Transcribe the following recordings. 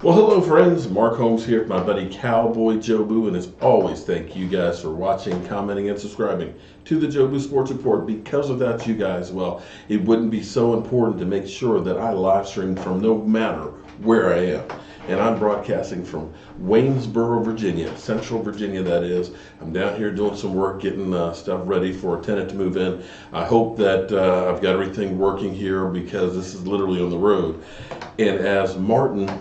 Well, hello, friends. Mark Holmes here with my buddy Cowboy Joe Boo, and as always, thank you guys for watching, commenting, and subscribing to the Joe Boo Sports Report. Because without you guys, well, it wouldn't be so important to make sure that I live stream from no matter where I am. And I'm broadcasting from Waynesboro, Virginia, Central Virginia, that is. I'm down here doing some work, getting stuff ready for a tenant to move in. I hope that I've got everything working here because this is literally on the road. And as Martin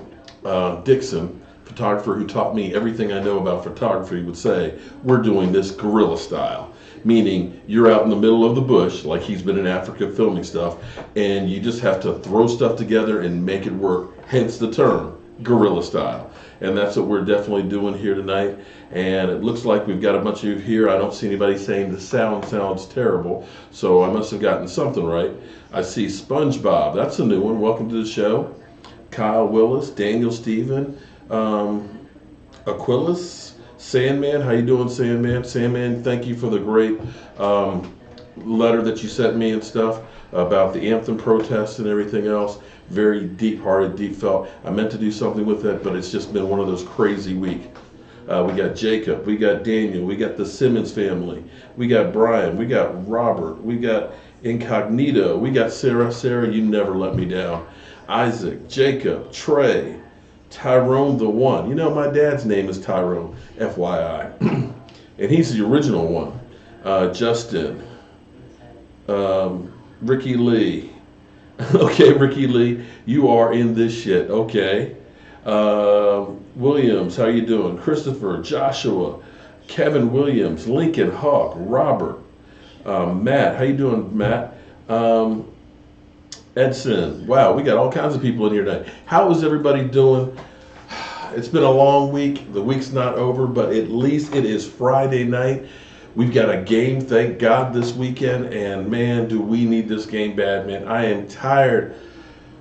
Dixon, photographer who taught me everything I know about photography, would say, we're doing this guerrilla style, meaning you're out in the middle of the bush, like he's been in Africa filming stuff, and you just have to throw stuff together and make it work, hence the term guerrilla style. And that's what we're definitely doing here tonight. And it looks like we've got a bunch of you here. I don't see anybody saying the sound sounds terrible, so I must have gotten something right. I see SpongeBob, that's a new one. Welcome to the show. Kyle Willis, Daniel Steven, Aquilus, Sandman. How you doing, Sandman? Sandman, thank you for the great letter that you sent me and stuff about the anthem protests and everything else. Very deep-hearted, deep-felt. I meant to do something with it, but it's just been one of those crazy weeks. We got Jacob, we got Daniel, we got the Simmons family, we got Brian, we got Robert, we got Incognito, we got Sarah. Sarah, you never let me down. Isaac, Jacob, Trey, Tyrone the One. You know, my dad's name is Tyrone, FYI. And he's the original one. Justin, Ricky Lee. Okay, Ricky Lee, you are in this shit. Okay. Williams, how you doing? Christopher, Joshua, Kevin Williams, Lincoln Hawk, Robert, Matt, how you doing, Matt? Edson, wow, we got all kinds of people in here tonight. How is everybody doing? It's been a long week. The week's not over, but at least it is Friday night. We've got a game, thank God, this weekend, and man, do we need this game bad, man. I am tired,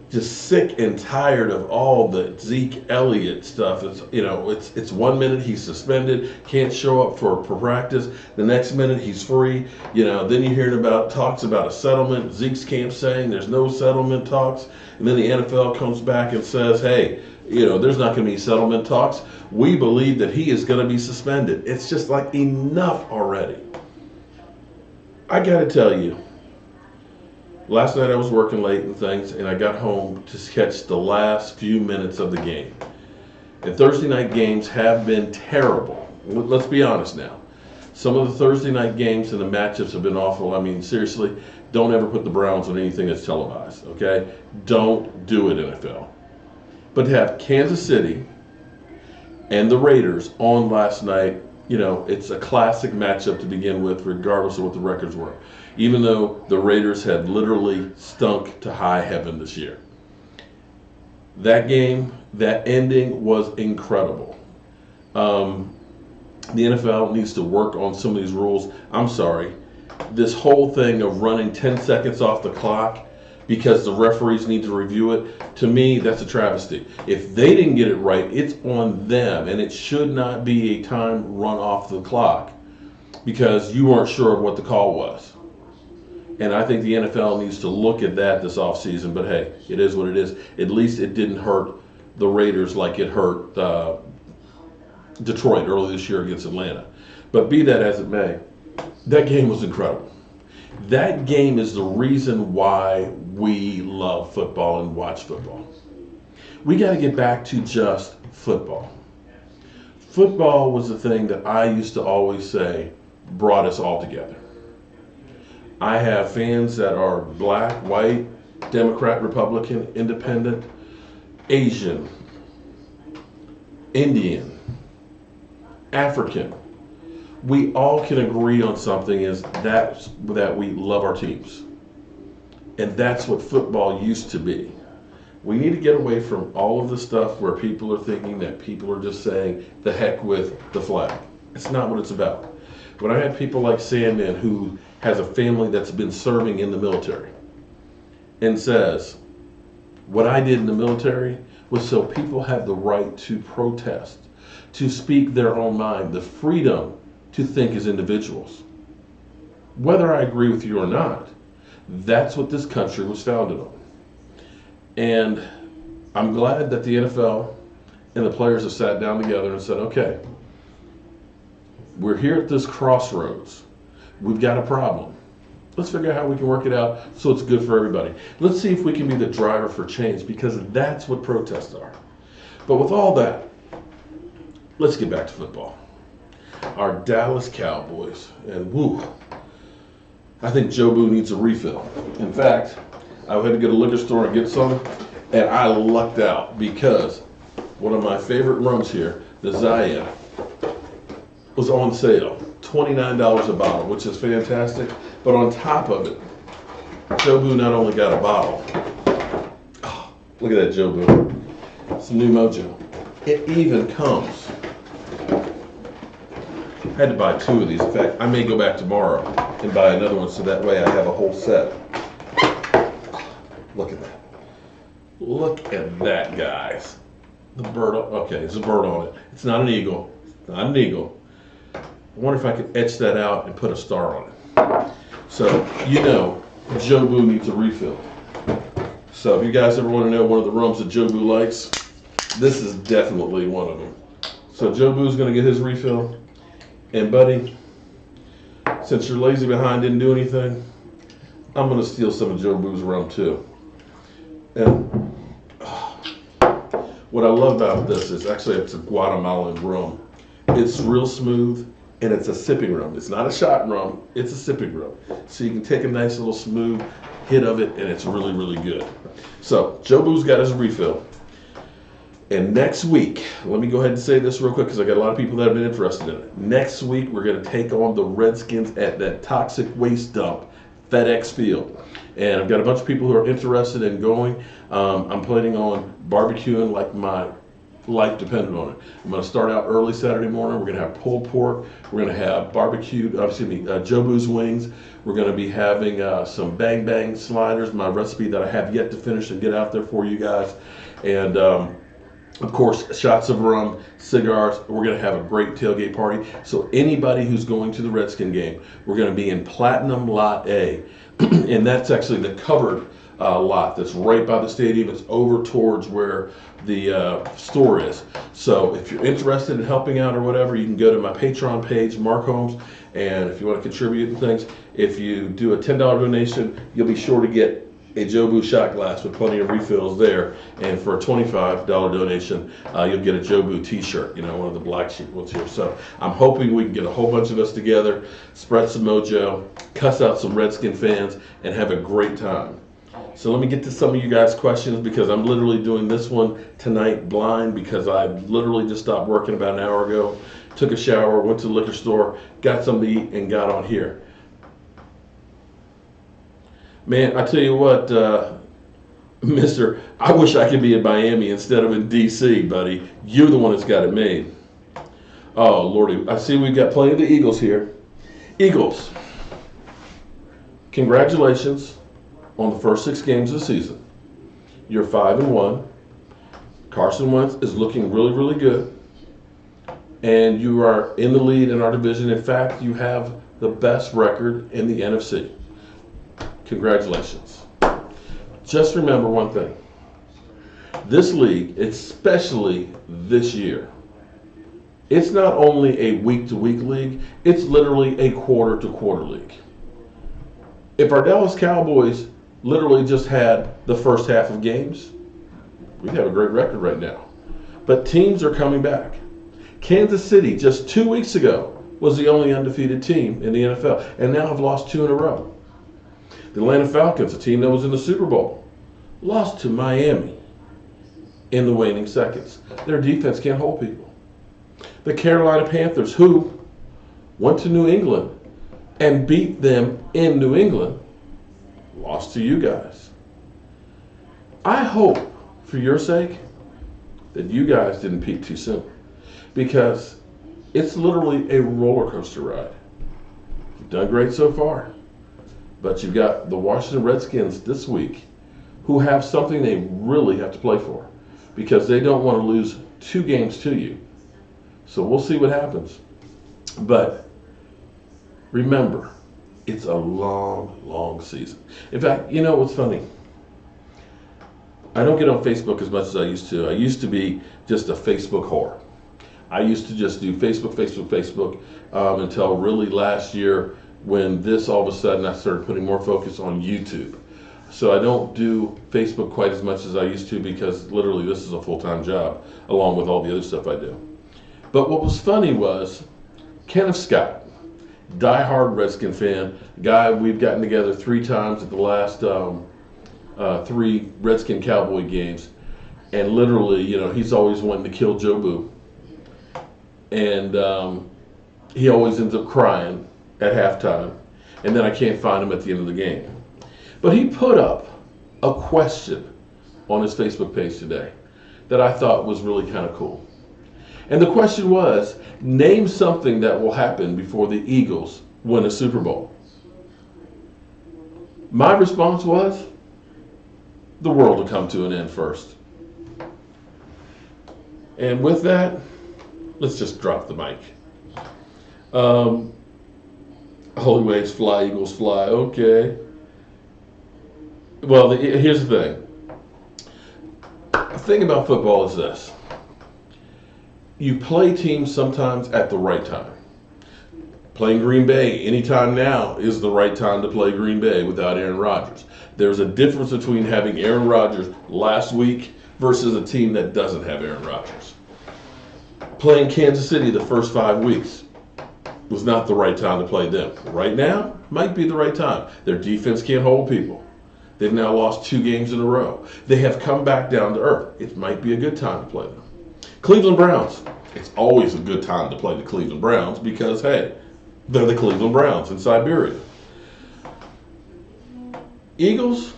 just sick and tired of all the Zeke Elliott stuff. It's 1 minute he's suspended, can't show up for practice. The next minute he's free. Then you're hearing about talks about a settlement. Zeke's camp saying there's no settlement talks, and then the NFL comes back and says, hey, there's not going to be settlement talks. We believe that he is going to be suspended. It's just like enough already. I got to tell you. Last night I was working late and things, and I got home to catch the last few minutes of the game. And Thursday night games have been terrible. Let's be honest now. Some of the Thursday night games and the matchups have been awful. I mean, seriously, don't ever put the Browns on anything that's televised, okay? Don't do it, NFL. But to have Kansas City and the Raiders on last night, it's a classic matchup to begin with, regardless of what the records were. Even though the Raiders had literally stunk to high heaven this year. That game, that ending was incredible. The NFL needs to work on some of these rules. I'm sorry. This whole thing of running 10 seconds off the clock because the referees need to review it, to me, that's a travesty. If they didn't get it right, it's on them, and it should not be a time run off the clock because you weren't sure of what the call was. And I think the NFL needs to look at that this offseason. But hey, it is what it is. At least it didn't hurt the Raiders like it hurt Detroit early this year against Atlanta. But be that as it may, that game was incredible. That game is the reason why we love football and watch football. We got to get back to just football. Football was the thing that I used to always say brought us all together. I have fans that are black, white, Democrat, Republican, independent, Asian, Indian, African. We all can agree on something is that we love our teams. And that's what football used to be. We need to get away from all of the stuff where people are thinking that people are just saying, the heck with the flag. It's not what it's about. When I had people like Sandman, who has a family that's been serving in the military, and says, what I did in the military was so people have the right to protest, to speak their own mind, the freedom to think as individuals. Whether I agree with you or not, that's what this country was founded on. And I'm glad that the NFL and the players have sat down together and said, okay, we're here at this crossroads. We've got a problem. Let's figure out how we can work it out so it's good for everybody. Let's see if we can be the driver for change, because that's what protests are. But with all that, let's get back to football. Our Dallas Cowboys, and woo, I think Joe Boo needs a refill. In fact, I had to go to the liquor store and get some, and I lucked out because one of my favorite rums here, the Zaya, was on sale. $29 a bottle, which is fantastic. But on top of it, Joe Boo not only got a bottle. Oh, look at that, Joe Boo. Some new mojo. It even comes. I had to buy 2 of these. In fact, I may go back tomorrow and buy another one so that way I have a whole set. Look at that. Look at that, guys. The bird, okay, there's a bird on it. It's not an eagle. It's not an eagle. I wonder if I could etch that out and put a star on it. So, you know, Joe Boo needs a refill. So if you guys ever want to know one of the rums that Joe Boo likes, this is definitely one of them. So Joe Boo's going to get his refill. And buddy, since you're lazy behind, didn't do anything, I'm going to steal some of Joe Boo's rum too. And what I love about this is actually it's a Guatemalan rum. It's real smooth, and it's a sipping rum. It's not a shot rum, it's a sipping rum. So you can take a nice little smooth hit of it, and it's really, really good. So Joe Boo's got his refill. And next week, let me go ahead and say this real quick because I got a lot of people that have been interested in it. Next week, we're going to take on the Redskins at that toxic waste dump, FedEx Field. And I've got a bunch of people who are interested in going. I'm planning on barbecuing like my life depended on it. I'm going to start out early Saturday morning. We're going to have pulled pork. We're going to have Joe Boo's wings. We're going to be having some Bang Bang sliders, my recipe that I have yet to finish and get out there for you guys. And of course, shots of rum, cigars. We're going to have a great tailgate party. So anybody who's going to the Redskin game, we're going to be in Platinum Lot A. And that's actually the covered lot that's right by the stadium. It's over towards where the store is. So if you're interested in helping out or whatever, you can go to my Patreon page, Mark Holmes. And if you want to contribute and things, if you do a $10 donation, you'll be sure to get a Joe Boo shot glass with plenty of refills there. And for a $25 donation, you'll get a Joe Boo t-shirt, you know, one of the black sheep ones here. So I'm hoping we can get a whole bunch of us together, spread some mojo, cuss out some Redskin fans, and have a great time. So let me get to some of you guys' questions, because I'm literally doing this one tonight blind, because I literally just stopped working about an hour ago, took a shower, went to the liquor store, got something to eat, and got on here. Man, I tell you what, mister, I wish I could be in Miami instead of in D.C., buddy. You're the one that's got it made. Oh, Lordy. I see we've got plenty of the Eagles here. Eagles, congratulations on the first 6 games of the season. You're 5-1. Carson Wentz is looking really, really good. And you are in the lead in our division. In fact, you have the best record in the NFC. Congratulations. Just remember one thing. This league, especially this year, it's not only a week-to-week league, it's literally a quarter-to-quarter league. If our Dallas Cowboys literally just had the first half of games, we'd have a great record right now. But teams are coming back. Kansas City, just 2 weeks ago, was the only undefeated team in the NFL, and now have lost 2 in a row. The Atlanta Falcons, a team that was in the Super Bowl, lost to Miami in the waning seconds. Their defense can't hold people. The Carolina Panthers, who went to New England and beat them in New England, lost to you guys. I hope, for your sake, that you guys didn't peak too soon, because it's literally a roller coaster ride. You've done great so far. But you've got the Washington Redskins this week, who have something they really have to play for, because they don't want to lose 2 games to you. So we'll see what happens. But remember, it's a long, long season. In fact, you know what's funny? I don't get on Facebook as much as I used to. I used to be just a Facebook whore. I used to just do Facebook, Facebook, Facebook until really last year when this all of a sudden I started putting more focus on YouTube. So I don't do Facebook quite as much as I used to because literally this is a full-time job along with all the other stuff I do. But what was funny was Kenneth Scott, diehard Redskin fan, guy we've gotten together 3 times at the last 3 Redskin Cowboy games, and literally, he's always wanting to kill Joe Boo, and he always ends up crying at halftime, and then I can't find him at the end of the game. But he put up a question on his Facebook page today that I thought was really kind of cool. And the question was, name something that will happen before the Eagles win a Super Bowl. My response was, the world will come to an end first. And with that, let's just drop the mic. Holy waves fly, Eagles fly. Okay. Well, here's the thing. The thing about football is this. You play teams sometimes at the right time. Playing Green Bay anytime now is the right time to play Green Bay without Aaron Rodgers. There's a difference between having Aaron Rodgers last week versus a team that doesn't have Aaron Rodgers. Playing Kansas City the first 5 weeks was not the right time to play them. Right now might be the right time. Their defense can't hold people. They've now lost 2 games in a row. They have come back down to earth. It might be a good time to play them. Cleveland Browns. It's always a good time to play the Cleveland Browns because, hey, they're the Cleveland Browns in Siberia. Eagles,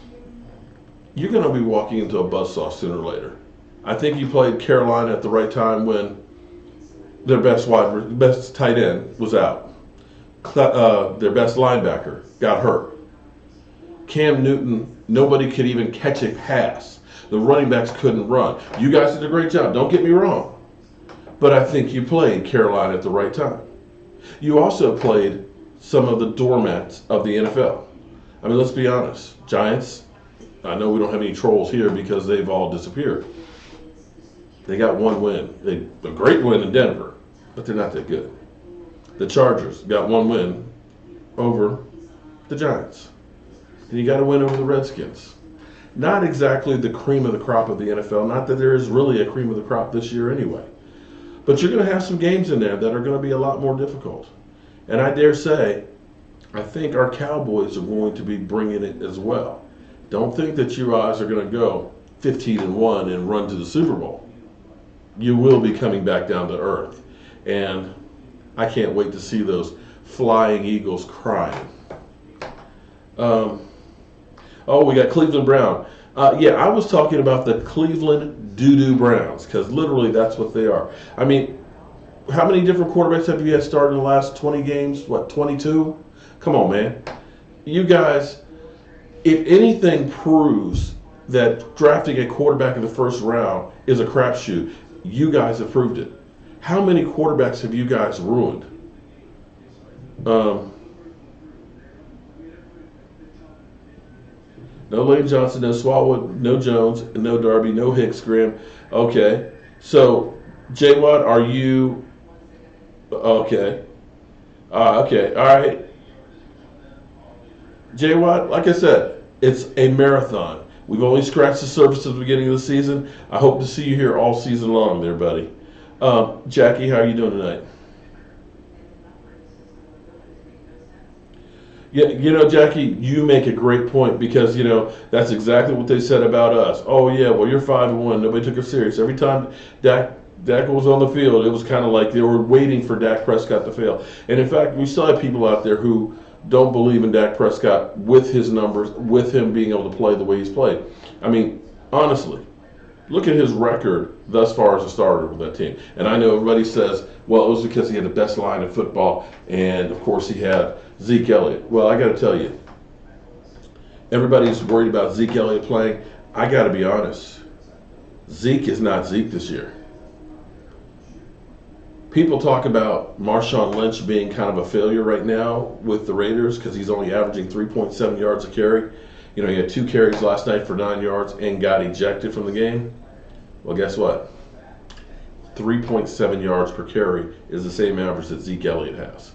you're going to be walking into a buzzsaw sooner or later. I think you played Carolina at the right time when their best tight end was out. Their best linebacker got hurt. Cam Newton, nobody could even catch a pass. The running backs couldn't run. You guys did a great job. Don't get me wrong. But I think you played Carolina at the right time. You also played some of the doormats of the NFL. I mean, let's be honest. Giants, I know we don't have any trolls here because they've all disappeared. They got 1 win. A great win in Denver, but they're not that good. The Chargers got 1 win over the Giants. And you got to win over the Redskins. Not exactly the cream of the crop of the NFL. Not that there is really a cream of the crop this year anyway. But you're going to have some games in there that are going to be a lot more difficult. And I dare say, I think our Cowboys are going to be bringing it as well. Don't think that you guys are going to go 15-1 and run to the Super Bowl. You will be coming back down to earth. And I can't wait to see those flying Eagles crying. We got Cleveland Brown. I was talking about the Cleveland Doo-Doo Browns because literally that's what they are. I mean, how many different quarterbacks have you had started in the last 20 games? 22? Come on, man. You guys, if anything proves that drafting a quarterback in the first round is a crapshoot, you guys have proved it. How many quarterbacks have you guys ruined? No Lane Johnson, no Swalwell, no Jones, no Darby, no Hicks, Graham. Okay. So, J. Watt, are you... Okay. Okay. All right. J. Watt, like I said, it's a marathon. We've only scratched the surface at the beginning of the season. I hope to see you here all season long there, buddy. Jackie, how are you doing tonight? Yeah, Jackie, you make a great point because, that's exactly what they said about us. Oh, yeah, well, you're 5-1. Nobody took us serious. Every time Dak was on the field, it was kind of like they were waiting for Dak Prescott to fail. And, in fact, we still have people out there who don't believe in Dak Prescott with his numbers, with him being able to play the way he's played. I mean, honestly, look at his record thus far as a starter with that team. And I know everybody says, well, it was because he had the best line in football, and, of course, he had Zeke Elliott. Well, I got to tell you, everybody's worried about Zeke Elliott playing. I got to be honest. Zeke is not Zeke this year. People talk about Marshawn Lynch being kind of a failure right now with the Raiders because he's only averaging 3.7 yards a carry. You know, he had 2 carries last night for 9 yards and got ejected from the game. Well, guess what? 3.7 yards per carry is the same average that Zeke Elliott has.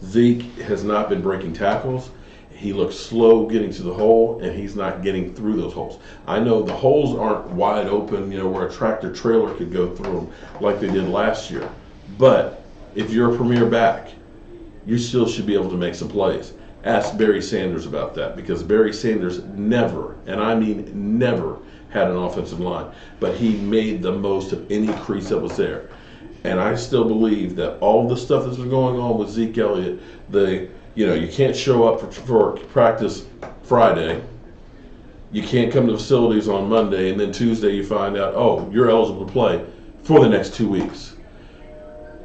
Zeke has not been breaking tackles. He looks slow getting to the hole, and he's not getting through those holes. I know the holes aren't wide open, you know, where a tractor trailer could go through them like they did last year. But if you're a premier back, you still should be able to make some plays. Ask Barry Sanders about that, because Barry Sanders never, and I mean never, had an offensive line, but he made the most of any crease that was there. And I still believe that all the stuff that's been going on with Zeke Elliott, you can't show up for practice Friday, you can't come to facilities on Monday, and then Tuesday you find out, oh, you're eligible to play for the next 2 weeks.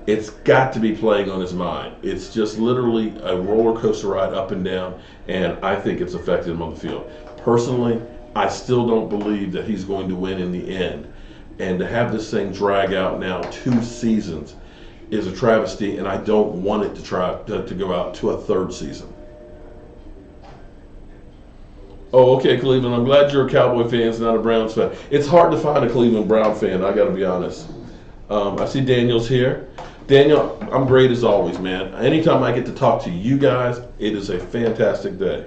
It's got to be playing on his mind. It's just literally a roller coaster ride up and down, and I think it's affected him on the field. Personally, I still don't believe that he's going to win in the end. And to have this thing drag out now 2 seasons is a travesty, and I don't want it to go out to a 3rd season. Oh, okay, Cleveland. I'm glad you're a Cowboy fan, not a Browns fan. It's hard to find a Cleveland Brown fan, I got to be honest. I see Daniel's here. Daniel, I'm great as always, man. Anytime I get to talk to you guys, it is a fantastic day.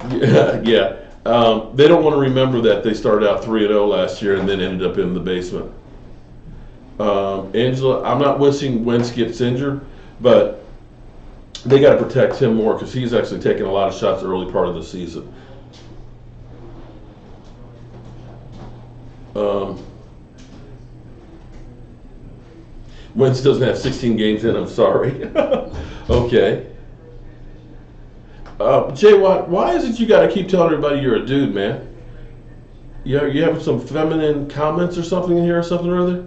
Yeah. They don't want to remember that they started out 3-0 last year and then ended up in the basement. Angela, I'm not wishing Wentz gets injured, but they got to protect him more because he's actually taking a lot of shots early part of the season. Wentz doesn't have 16 games in, I'm sorry. Okay. Jay Watt, why is it you got to keep telling everybody you're a dude, man? You having some feminine comments or something in here or something or other?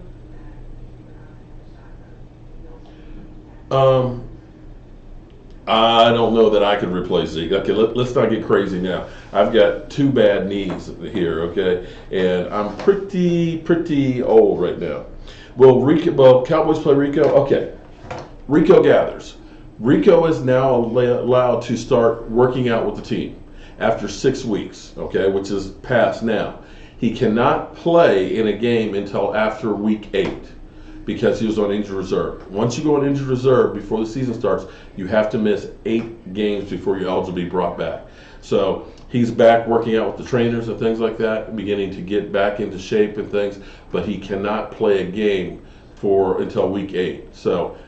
I don't know that I could replace Zeke. Okay, let's not get crazy now. I've got 2 bad knees here, okay? And I'm pretty old right now. Will Cowboys play Rico? Okay. Rico gathers. Rico is now allowed to start working out with the team after 6 weeks, okay, which is past now. He cannot play in a game until after week 8 because he was on injured reserve. Once you go on injured reserve before the season starts, you have to miss 8 games before you're eligible to be brought back. So he's back working out with the trainers and things like that, beginning to get back into shape and things, but he cannot play a game until week 8. So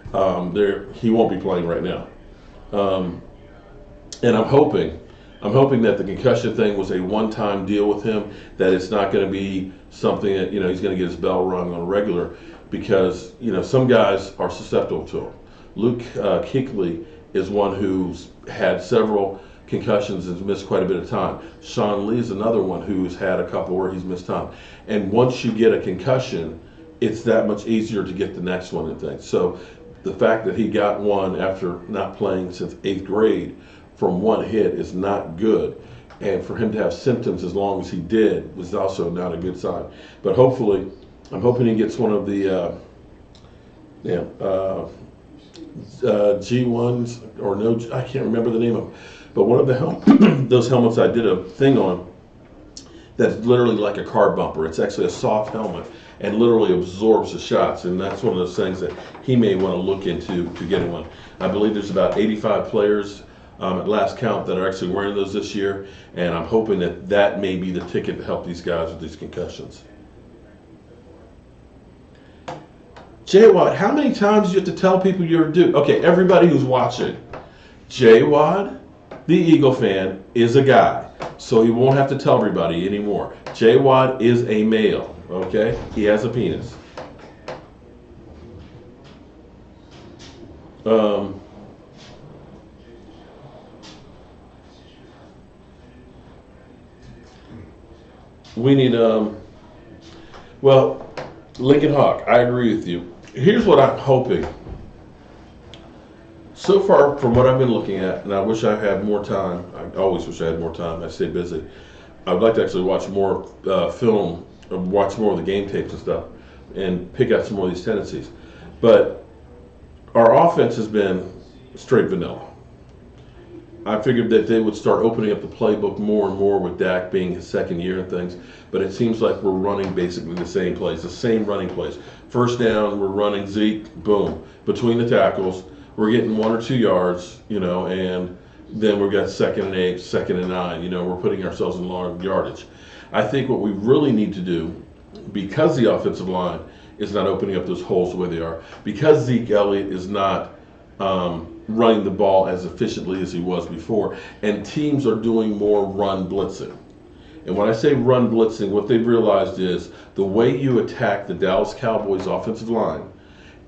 he won't be playing right now. And I'm hoping that the concussion thing was a one-time deal with him, that it's not going to be something that, he's going to get his bell rung on a regular, because, some guys are susceptible to him. Luke Kuechly is one who's had several concussions and missed quite a bit of time. Sean Lee is another one who's had a couple where he's missed time. And once you get a concussion, it's that much easier to get the next one and things. So the fact that he got one after not playing since 8th grade from one hit is not good. And for him to have symptoms as long as he did was also not a good sign. But hopefully, I'm hoping he gets one of the G1s, or no, I can't remember the name of them. But one of the those helmets I did a thing on that's literally like a car bumper. It's actually a soft helmet and literally absorbs the shots. And that's one of those things that he may want to look into to getting one. I believe there's about 85 players at last count that are actually wearing those this year. And I'm hoping that may be the ticket to help these guys with these concussions. Jay Watt, how many times do you have to tell people you're a dude? Okay, everybody who's watching, Jay Watt, the Eagle fan, is a guy, so he won't have to tell everybody anymore. Jay Watt is a male, okay? He has a penis. We need, Lincoln Hawk, I agree with you. Here's what I'm hoping. So far, from what I've been looking at, and I wish I had more time. I always wish I had more time. I stay busy. I would like to actually watch more film, watch more of the game tapes and stuff, and pick out some more of these tendencies. But our offense has been straight vanilla. I figured that they would start opening up the playbook more and more with Dak being his second year and things. But it seems like we're running basically the same plays, the same running plays. First down, we're running Zeke, boom, between the tackles. We're getting 1 or 2 yards, and then we've got 2nd and 8, 2nd and 9. We're putting ourselves in long yardage. I think what we really need to do, because the offensive line is not opening up those holes the way they are, because Zeke Elliott is not running the ball as efficiently as he was before, and teams are doing more run blitzing. And when I say run blitzing, what they've realized is the way you attack the Dallas Cowboys offensive line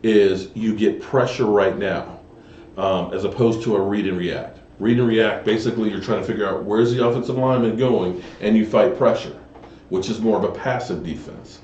is you get pressure right now, as opposed to a read and react. Read and react, basically you're trying to figure out where's the offensive lineman going, and you fight pressure, which is more of a passive defense.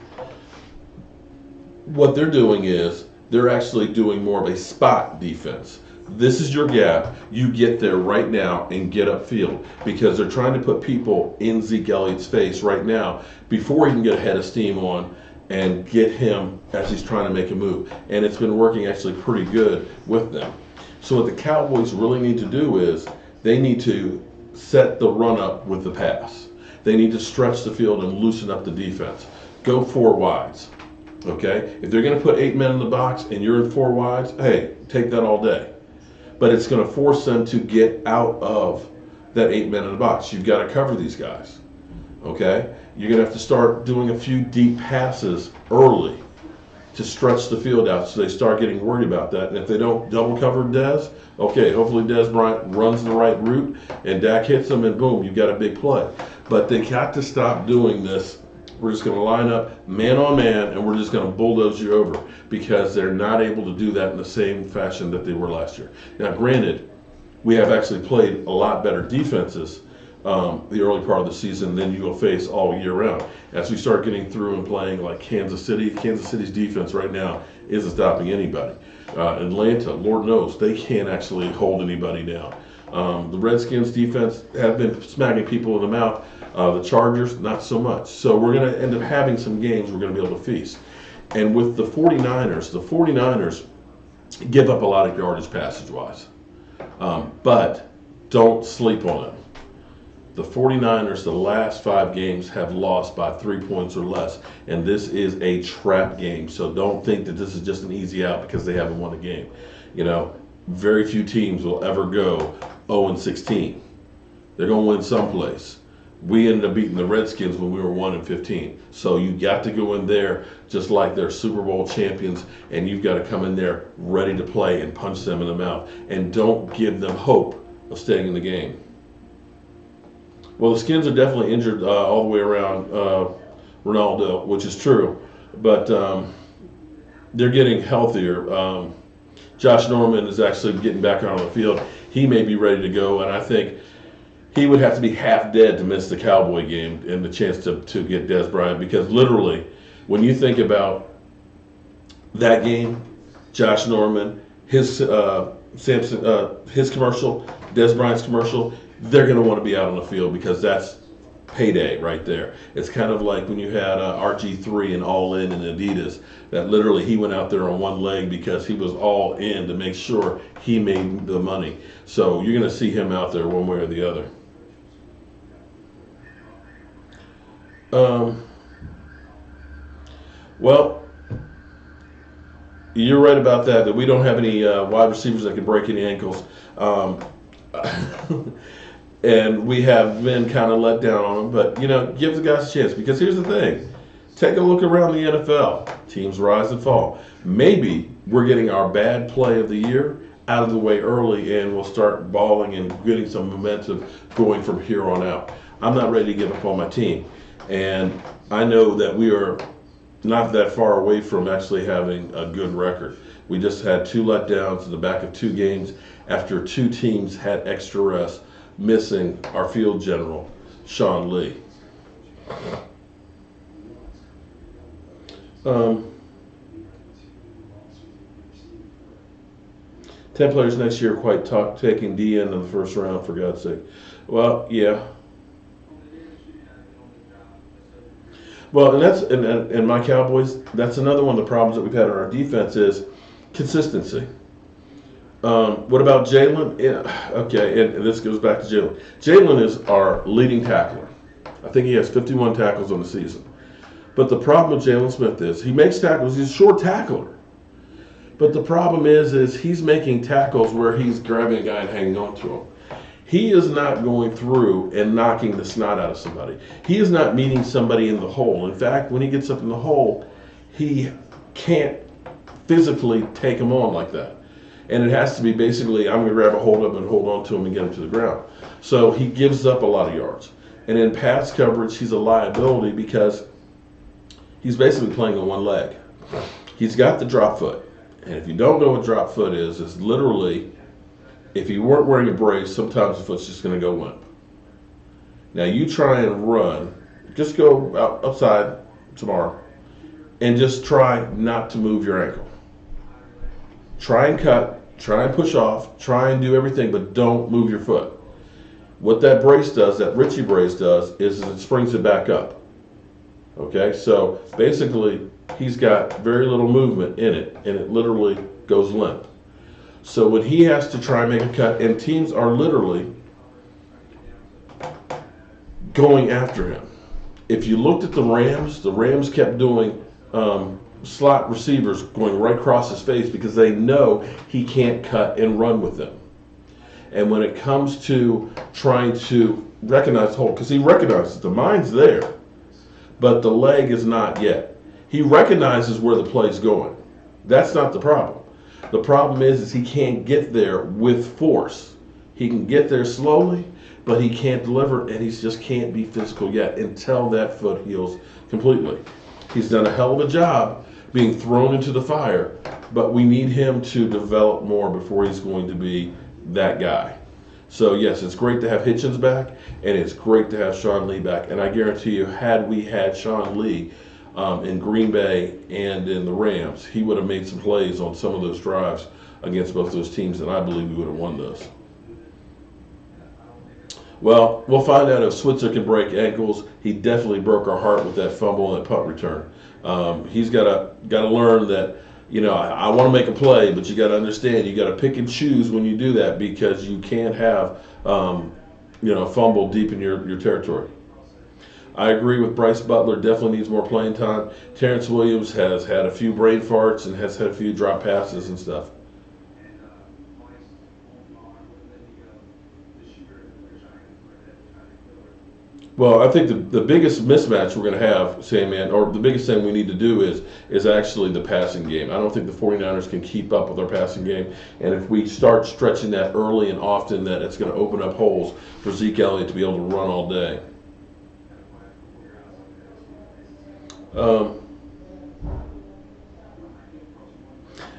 What they're doing is they're actually doing more of a spot defense. This is your gap. You get there right now and get upfield, because they're trying to put people in Zeke Elliott's face right now before he can get a head of steam on and get him as he's trying to make a move. And it's been working actually pretty good with them. So what the Cowboys really need to do is they need to set the run up with the pass. They need to stretch the field and loosen up the defense. Go 4 wides. Okay? If they're going to put 8 men in the box and you're in 4 wides, hey, take that all day. But it's going to force them to get out of that 8 men in the box. You've got to cover these guys. Okay? You're going to have to start doing a few deep passes early to stretch the field out, so they start getting worried about that. And if they don't double cover Dez, okay, hopefully Dez Bryant runs the right route and Dak hits them, and boom, you've got a big play. But they got to stop doing this. We're just going to line up man on man, and we're just going to bulldoze you over, because they're not able to do that in the same fashion that they were last year. Now, granted, we have actually played a lot better defenses the early part of the season than you will face all year round. As we start getting through and playing like Kansas City's defense right now isn't stopping anybody. Atlanta, Lord knows, they can't actually hold anybody down. The Redskins defense have been smacking people in the mouth. The Chargers, not so much. So we're going to end up having some games we're going to be able to feast. And with the 49ers give up a lot of yardage passage-wise. But don't sleep on them. The 49ers, the last 5 games, have lost by 3 points or less. And this is a trap game. So don't think that this is just an easy out because they haven't won a game. Very few teams will ever go 0-16. They're going to win someplace. We ended up beating the Redskins when we were 1-15. So you got to go in there just like they're Super Bowl champions, and you've got to come in there ready to play and punch them in the mouth. And don't give them hope of staying in the game. Well, the Skins are definitely injured all the way around Ronaldo, which is true. But they're getting healthier. Josh Norman is actually getting back out on the field. He may be ready to go, and I think he would have to be half dead to miss the Cowboy game and the chance to get Dez Bryant, because literally, when you think about that game, Josh Norman, his his commercial, Dez Bryant's commercial, they're going to want to be out on the field, because that's payday right there. It's kind of like when you had RG3 and All In and Adidas, that literally he went out there on one leg because he was all in to make sure he made the money. So you're going to see him out there one way or the other. Well, you're right about that we don't have any wide receivers that can break any ankles. And we have been kind of let down on them. But, give the guys a chance. Because here's the thing. Take a look around the NFL. Teams rise and fall. Maybe we're getting our bad play of the year out of the way early, and we'll start balling and getting some momentum going from here on out. I'm not ready to give up on my team. And I know that we are not that far away from actually having a good record. We just had 2 letdowns in the back of 2 games after 2 teams had extra rest, missing our field general, Sean Lee. 10 players next year quite taking DN in the first round, for God's sake. Well, yeah. Well, and that's and my Cowboys, that's another one of the problems that we've had on our defense is consistency. What about Jalen? Yeah, okay, and this goes back to Jalen. Jalen is our leading tackler. I think he has 51 tackles on the season. But the problem with Jalen Smith is he makes tackles. He's a short tackler. But the problem is he's making tackles where he's grabbing a guy and hanging on to him. He is not going through and knocking the snot out of somebody. He is not meeting somebody in the hole. In fact, when he gets up in the hole, he can't physically take him on like that. And it has to be basically, I'm going to grab a hold of him and hold on to him and get him to the ground. So he gives up a lot of yards. And in pass coverage, he's a liability because he's basically playing on one leg. He's got the drop foot. And if you don't know what drop foot is, it's literally, if you weren't wearing a brace, sometimes the foot's just going to go limp. Now you try and run, just go outside tomorrow and just try not to move your ankle. Try and cut, try and push off, try and do everything, but don't move your foot. What that brace does, that Ritchie brace does, is it springs it back up. Okay, so basically he's got very little movement in it, and it literally goes limp. So when he has to try and make a cut, and teams are literally going after him. If you looked at the Rams kept doing slot receivers going right across his face because they know he can't cut and run with them. And when it comes to trying to recognize the hole, because he recognizes the mind's there, but the leg is not yet. He recognizes where the play's going. That's not the problem. The problem is he can't get there with force. He can get there slowly, but he can't deliver, and he just can't be physical yet until that foot heals completely. He's done a hell of a job being thrown into the fire, but we need him to develop more before he's going to be that guy. So yes, it's great to have Hitchens back, and it's great to have Sean Lee back. And I guarantee you, had we had Sean Lee in Green Bay and in the Rams, he would have made some plays on some of those drives against both those teams, and I believe we would have won those. Well, we'll find out if Switzer can break ankles. He definitely broke our heart with that fumble and that punt return. He's got to learn that, you know, I want to make a play, but you got to understand you got to pick and choose when you do that, because you can't have a fumble deep in your territory. I agree with Bryce Butler. Definitely needs more playing time. Terrence Williams has had a few brain farts and has had a few drop passes and stuff. Well, I think the biggest mismatch we're going to have, Sandman, or the biggest thing we need to do is actually the passing game. I don't think the 49ers can keep up with our passing game. And if we start stretching that early and often, that it's going to open up holes for Zeke Elliott to be able to run all day.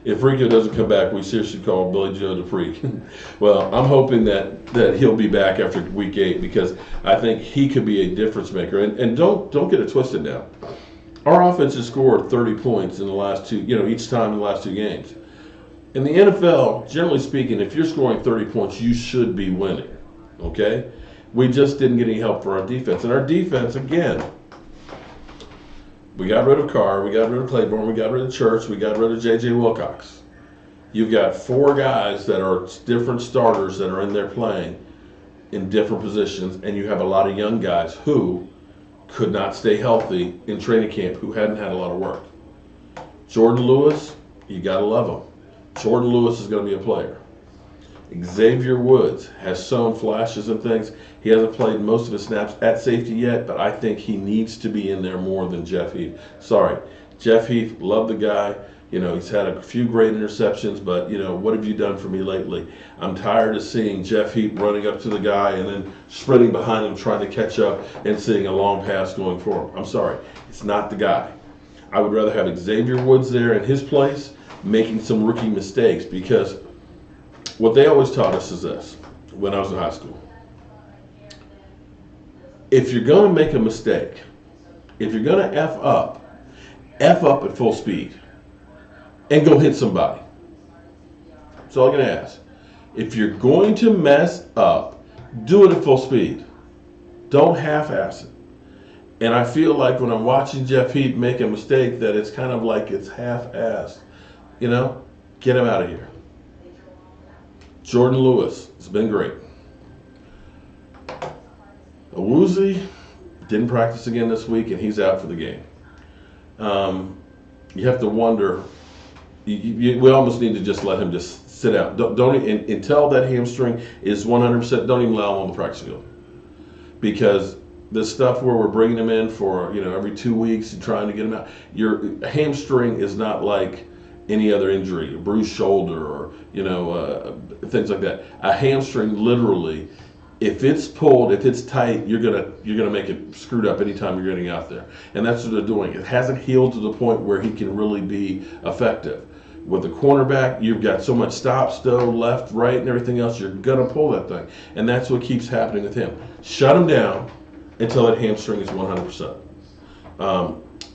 If Rico doesn't come back, we seriously call Billy Joe Dupree. Well, I'm hoping that he'll be back after week 8, because I think he could be a difference maker. And don't get it twisted now. Our offense has scored 30 points in the last two, each time in the last 2 games. In the NFL, generally speaking, if you're scoring 30 points, you should be winning. Okay? We just didn't get any help for our defense. And our defense, again, we got rid of Carr, we got rid of Claiborne, we got rid of Church, we got rid of J.J. Wilcox. You've got 4 guys that are different starters that are in there playing in different positions, and you have a lot of young guys who could not stay healthy in training camp, who hadn't had a lot of work. Jordan Lewis, you got to love him. Jordan Lewis is going to be a player. Xavier Woods has shown flashes and things. He hasn't played most of his snaps at safety yet, but I think he needs to be in there more than Jeff Heath. Sorry, Jeff Heath, love the guy. He's had a few great interceptions, but, what have you done for me lately? I'm tired of seeing Jeff Heath running up to the guy and then sprinting behind him trying to catch up and seeing a long pass going for him. I'm sorry, it's not the guy. I would rather have Xavier Woods there in his place making some rookie mistakes, because what they always taught us is this when I was in high school. If you're going to make a mistake, if you're going to F up at full speed and go hit somebody. That's all I'm going to ask. If you're going to mess up, do it at full speed. Don't half-ass it. And I feel like when I'm watching Jeff Heath make a mistake, that it's kind of like it's half-assed. Get him out of here. Jordan Lewis has been great. Awuzie didn't practice again this week, and he's out for the game. You have to wonder. We almost need to just let him just sit out. Don't until that hamstring is 100%. Don't even allow him on the practice field, because this stuff where we're bringing him in for every 2 weeks and trying to get him out. Your hamstring is not like any other injury, a bruised shoulder or things like that. A hamstring literally, if it's pulled, if it's tight, you're gonna make it screwed up anytime you're getting out there, and that's what they're doing. It hasn't healed to the point where he can really be effective. With the cornerback, you've got so much stop, stow, left, right, and everything else. You're gonna pull that thing, and that's what keeps happening with him. Shut him down until that hamstring is 100%,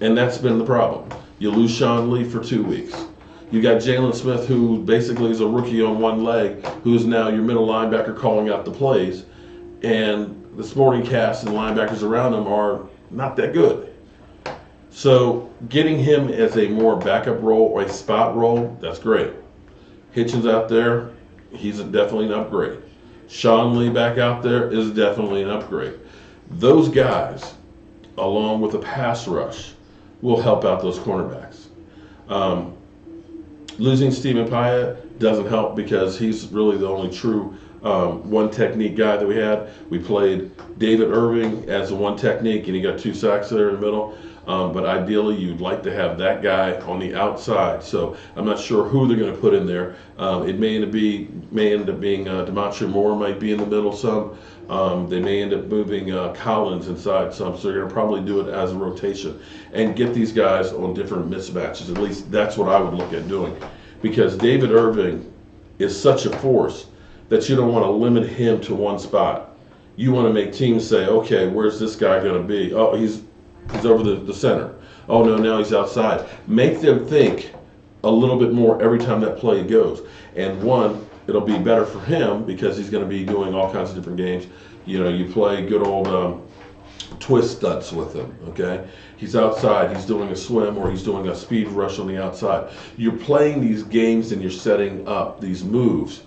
and that's been the problem. You lose Sean Lee for 2 weeks. You got Jalen Smith, who basically is a rookie on one leg, who's now your middle linebacker calling out the plays. And the supporting cast and linebackers around him are not that good. So getting him as a more backup role or a spot role, that's great. Hitchens out there, he's definitely an upgrade. Sean Lee back out there is definitely an upgrade. Those guys, along with the pass rush, will help out those cornerbacks. Losing Stephen Pyatt doesn't help because he's really the only true one technique guy that we had. We played David Irving as a one technique, and he got 2 sacks there in the middle. But ideally, you'd like to have that guy on the outside. So I'm not sure who they're going to put in there. It may end up being Demontre Moore might be in the middle some. They may end up moving Collins inside some. So they're going to probably do it as a rotation and get these guys on different mismatches. At least that's what I would look at doing, because David Irving is such a force that you don't want to limit him to one spot. You want to make teams say, okay, where's this guy going to be? Oh, he's over the center. Oh, no, now he's outside. Make them think a little bit more every time that play goes. And one, it'll be better for him because he's going to be doing all kinds of different games. You play good old twist stunts with him, okay? He's outside, he's doing a swim, or he's doing a speed rush on the outside. You're playing these games and you're setting up these moves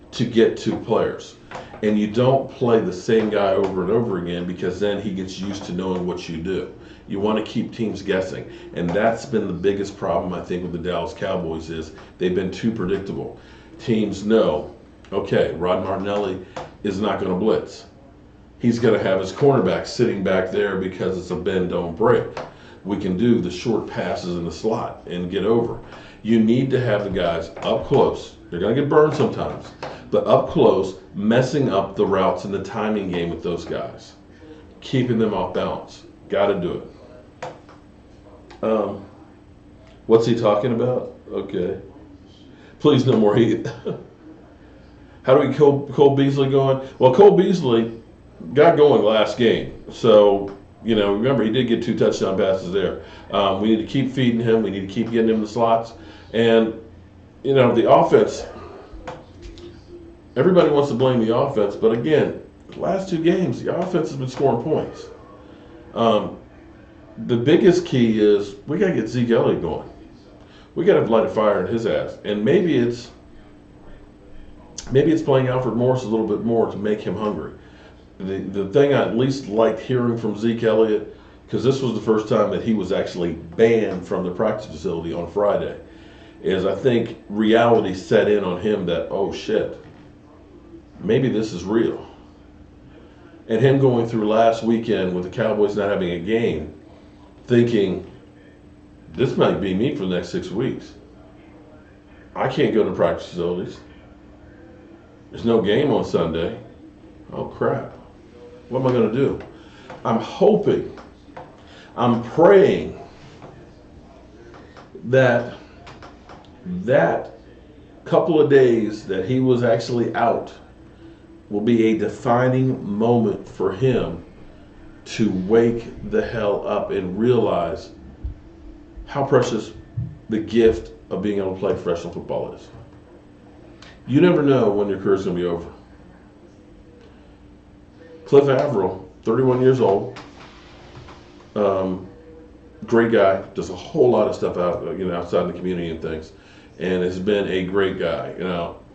to get to players. And you don't play the same guy over and over again, because then he gets used to knowing what you do. You want to keep teams guessing. And that's been the biggest problem, I think, with the Dallas Cowboys is they've been too predictable. Teams know, okay, Rod Martinelli is not going to blitz. He's going to have his cornerback sitting back there because it's a bend, don't break. We can do the short passes in the slot and get over. You need to have the guys up close. They're going to get burned sometimes, but up close, messing up the routes and the timing game with those guys, keeping them off balance. Got to do it. What's he talking about? Okay. Please, no more heat. How do we get Cole Beasley going? Well, Cole Beasley got going last game. So, remember, he did get 2 touchdown passes there. We need to keep feeding him. We need to keep getting him the slots. And, the offense, everybody wants to blame the offense. But again, the last 2 games, the offense has been scoring points. The biggest key is we got to get Zeke Elliott going. We got to light a fire in his ass. And maybe it's playing Alfred Morris a little bit more to make him hungry. The thing I at least liked hearing from Zeke Elliott, because this was the first time that he was actually banned from the practice facility on Friday, is I think reality set in on him that, oh shit, maybe this is real. And him going through last weekend with the Cowboys not having a game, thinking, this might be me for the next 6 weeks. I can't go to practice facilities. There's no game on Sunday. Oh crap. What am I going to do? I'm hoping, I'm praying that couple of days that he was actually out will be a defining moment for him to wake the hell up and realize how precious the gift of being able to play professional football is. You never know when your career is going to be over. Cliff Averill, 31 years old, great guy, does a whole lot of stuff out, outside in the community and things, and has been a great guy.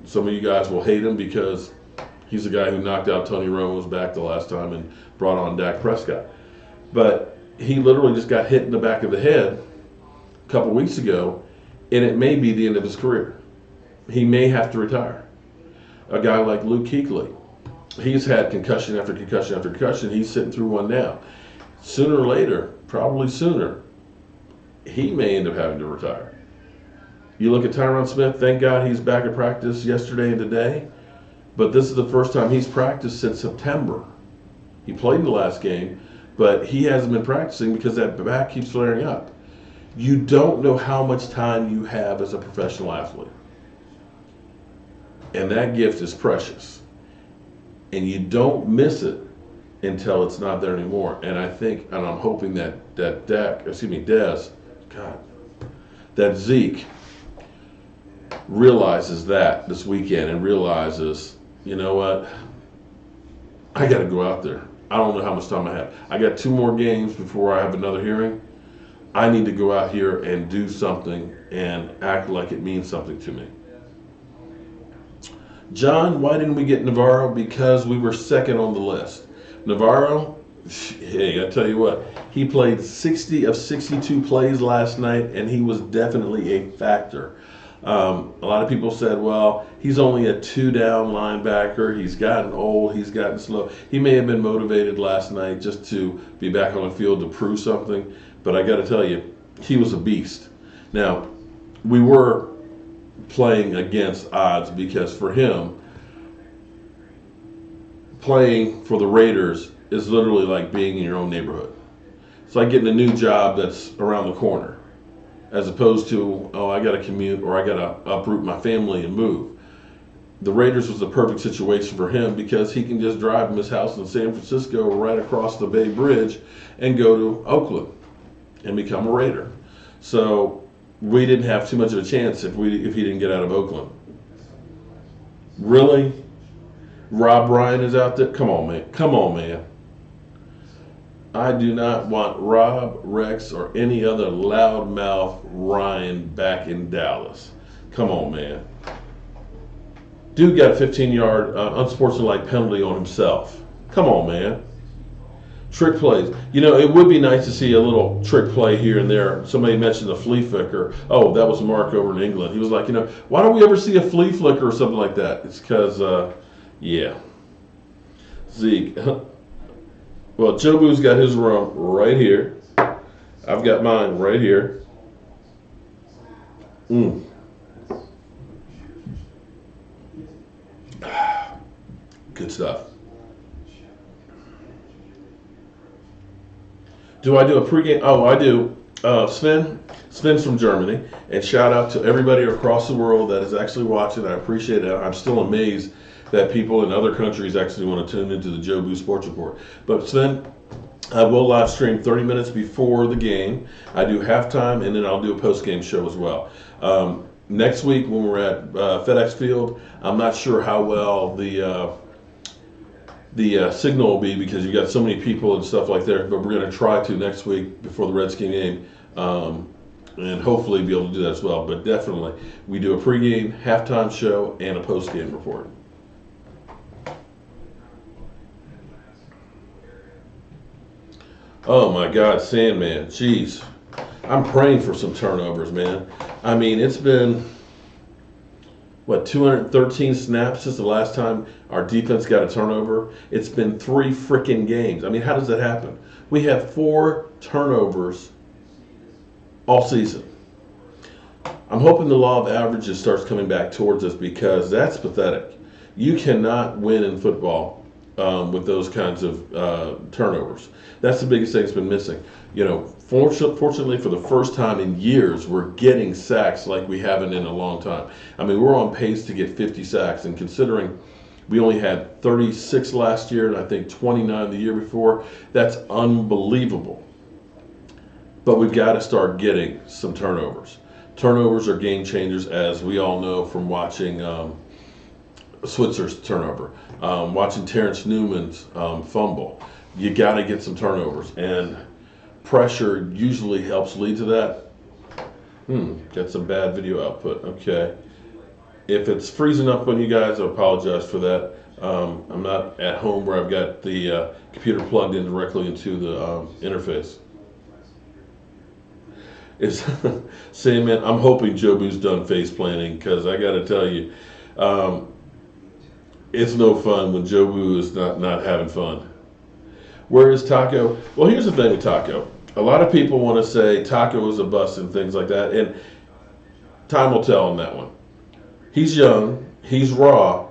Some of you guys will hate him because he's the guy who knocked out Tony Romo's back the last time and brought on Dak Prescott. But he literally just got hit in the back of the head a couple weeks ago, and it may be the end of his career. He may have to retire. A guy like Luke Kuechly, he's had concussion after concussion after concussion. He's sitting through one now. Sooner or later, probably sooner, he may end up having to retire. You look at Tyron Smith, thank God he's back at practice yesterday and today, but this is the first time he's practiced since September. He played in the last game, but he hasn't been practicing because that back keeps flaring up. You don't know how much time you have as a professional athlete. And that gift is precious. And you don't miss it until it's not there anymore. And I think, and I'm hoping that that Zeke realizes that this weekend and realizes, you know what, I got to go out there. I don't know how much time I have. I got 2 more games before I have another hearing. I need to go out here and do something and act like it means something to me. John, why didn't we get Navarro? Because we were second on the list. Navarro, hey, I tell you what, he played 60 of 62 plays last night, and he was definitely a factor. A lot of people said, well, he's only a 2-down linebacker. He's gotten old. He's gotten slow. He may have been motivated last night just to be back on the field to prove something. But I got to tell you, he was a beast. Now, we were playing against odds because for him, playing for the Raiders is literally like being in your own neighborhood. It's like getting a new job that's around the corner, as opposed to, oh, I got to commute or I got to uproot my family and move. The Raiders was the perfect situation for him because he can just drive from his house in San Francisco right across the Bay Bridge and go to Oakland and become a Raider. So we didn't have too much of a chance if he didn't get out of Oakland. Really? Rob Ryan is out there? Come on, man. Come on, man. I do not want Rob, Rex, or any other loudmouth Ryan back in Dallas. Come on, man. Dude got a 15-yard unsportsmanlike penalty on himself. Come on, man. Trick plays. You know, it would be nice to see a little trick play here and there. Somebody mentioned a flea flicker. Oh, that was Mark over in England. He was like, you know, why don't we ever see a flea flicker or something like that? It's because, yeah. Zeke. Well, Jobu's got his room right here. I've got mine right here. Good stuff. Do I do a pregame? Oh, I do. Sven's from Germany. And shout out to everybody across the world that is actually watching. I appreciate it. I'm still amazed that people in other countries actually want to tune into the Jobu Sports Report. But Sven, I will live stream 30 minutes before the game. I do halftime, and then I'll do a post-game show as well. Next week when we're at FedEx Field, I'm not sure how well the signal will be because you've got so many people and stuff like that, but we're going to try to next week before the Redskin game and hopefully be able to do that as well. But definitely, we do a pregame, halftime show, and a postgame report. Oh my God, Sandman, jeez. I'm praying for some turnovers, man. I mean, it's been, 213 snaps since the last time our defense got a turnover? It's been 3 freaking games. I mean, how does that happen? We have 4 turnovers all season. I'm hoping the law of averages starts coming back towards us because that's pathetic. You cannot win in football with those kinds of turnovers. That's the biggest thing that's been missing. You know, fortunately for the first time in years, we're getting sacks like we haven't in a long time. I mean, we're on pace to get 50 sacks, and considering we only had 36 last year and I think 29 the year before, that's unbelievable. But we've got to start getting some turnovers. Turnovers are game changers, as we all know from watching Switzer's turnover, watching Terrence Newman's fumble. You got to get some turnovers, and pressure usually helps lead to that. Got some bad video output. Okay. If it's freezing up on you guys, I apologize for that. I'm not at home where I've got the computer plugged in directly into the interface. Is saying, man, I'm hoping Jobu's done face planting because I got to tell you, um, it's no fun when Jobu is not having fun. Where is Taco? Well, here's the thing with Taco. A lot of people want to say Taco is a bust and things like that, and time will tell on that one. He's young, he's raw,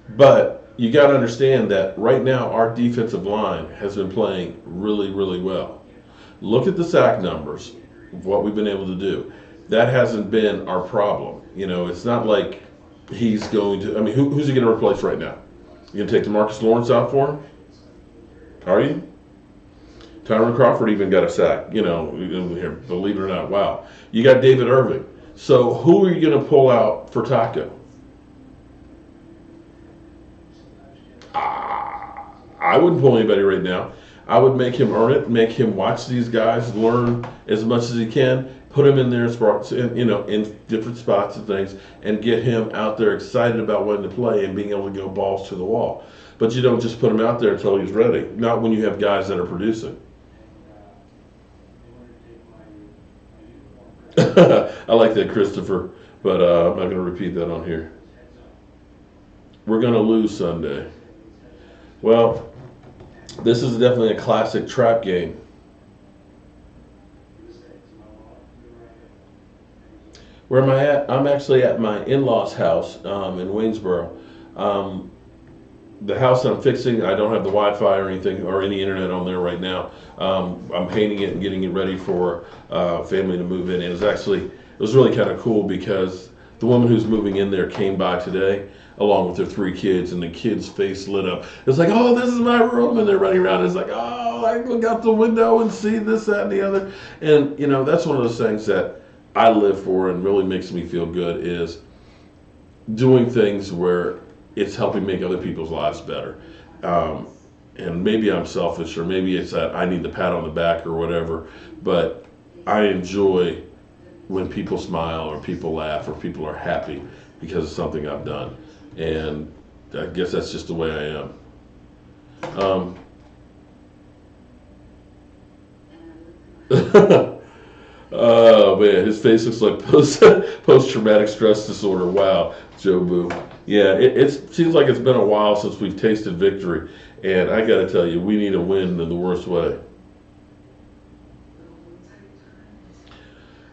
but you got to understand that right now our defensive line has been playing really, really well. Look at the sack numbers of what we've been able to do. That hasn't been our problem. It's not like he's going to. I mean, who's he going to replace right now? You going to take DeMarcus Lawrence out for him? Are you? Tyron Crawford even got a sack. Here, believe it or not. Wow. You got David Irving. So who are you going to pull out for Taco? I wouldn't pull anybody right now. I would make him earn it, make him watch these guys, learn as much as he can, put him in their spots, in different spots and things, and get him out there excited about wanting to play and being able to go balls to the wall. But you don't just put him out there until he's ready. Not when you have guys that are producing. I like that, Christopher, but I'm not going to repeat that on here. We're going to lose Sunday. Well, this is definitely a classic trap game. Where am I at? I'm actually at my in-laws' house in Waynesboro. The house that I'm fixing, I don't have the Wi-Fi or anything or any internet on there right now. I'm painting it and getting it ready for family to move in. And it was really kind of cool because the woman who's moving in there came by today along with their 3 kids, and the kids' face lit up. It's like, oh, this is my room, and they're running around. It's like, oh, I look out the window and see this, that, and the other. And that's one of those things that I live for and really makes me feel good is doing things where it's helping make other people's lives better. And maybe I'm selfish, or maybe it's that I need the pat on the back or whatever, but I enjoy when people smile or people laugh or people are happy because of something I've done. And I guess that's just the way I am. Oh man, his face looks like post-traumatic stress disorder. Wow, Jobu. Yeah, it seems like it's been a while since we've tasted victory, and I got to tell you, we need a win in the worst way.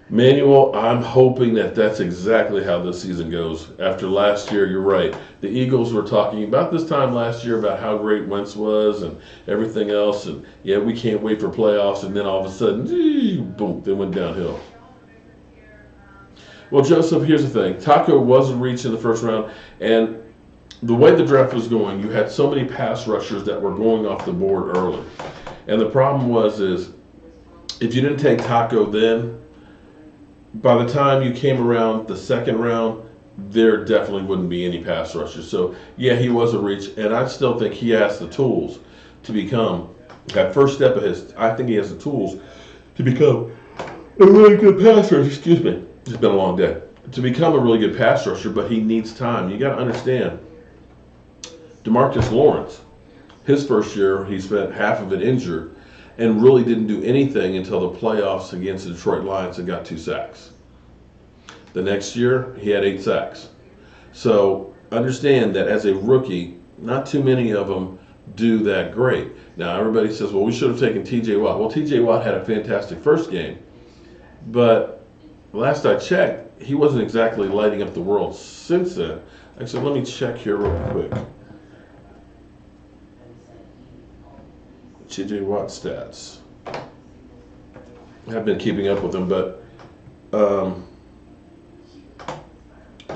Manuel, I'm hoping that that's exactly how this season goes. After last year, you're right. The Eagles were talking about this time last year about how great Wentz was and everything else, and yeah, we can't wait for playoffs, and then all of a sudden, boom, they went downhill. Well, Joseph, here's the thing. Taco was a reach in the first round, and the way the draft was going, you had so many pass rushers that were going off the board early. And the problem is if you didn't take Taco then, by the time you came around the second round, there definitely wouldn't be any pass rushers. So, yeah, he was a reach, and I still think he has the tools to become that first step of his. I think he has the tools to become a really good pass rusher. Excuse me. It's been a long day. To become a really good pass rusher, but he needs time. You got to understand, DeMarcus Lawrence, his first year, he spent half of it injured and really didn't do anything until the playoffs against the Detroit Lions and got 2 sacks. The next year, he had 8 sacks. So understand that as a rookie, not too many of them do that great. Now, everybody says, well, we should have taken T.J. Watt. Well, T.J. Watt had a fantastic first game, but last I checked, he wasn't exactly lighting up the world since then. Actually, let me check here real quick. T.J. Watt stats. I've been keeping up with him, but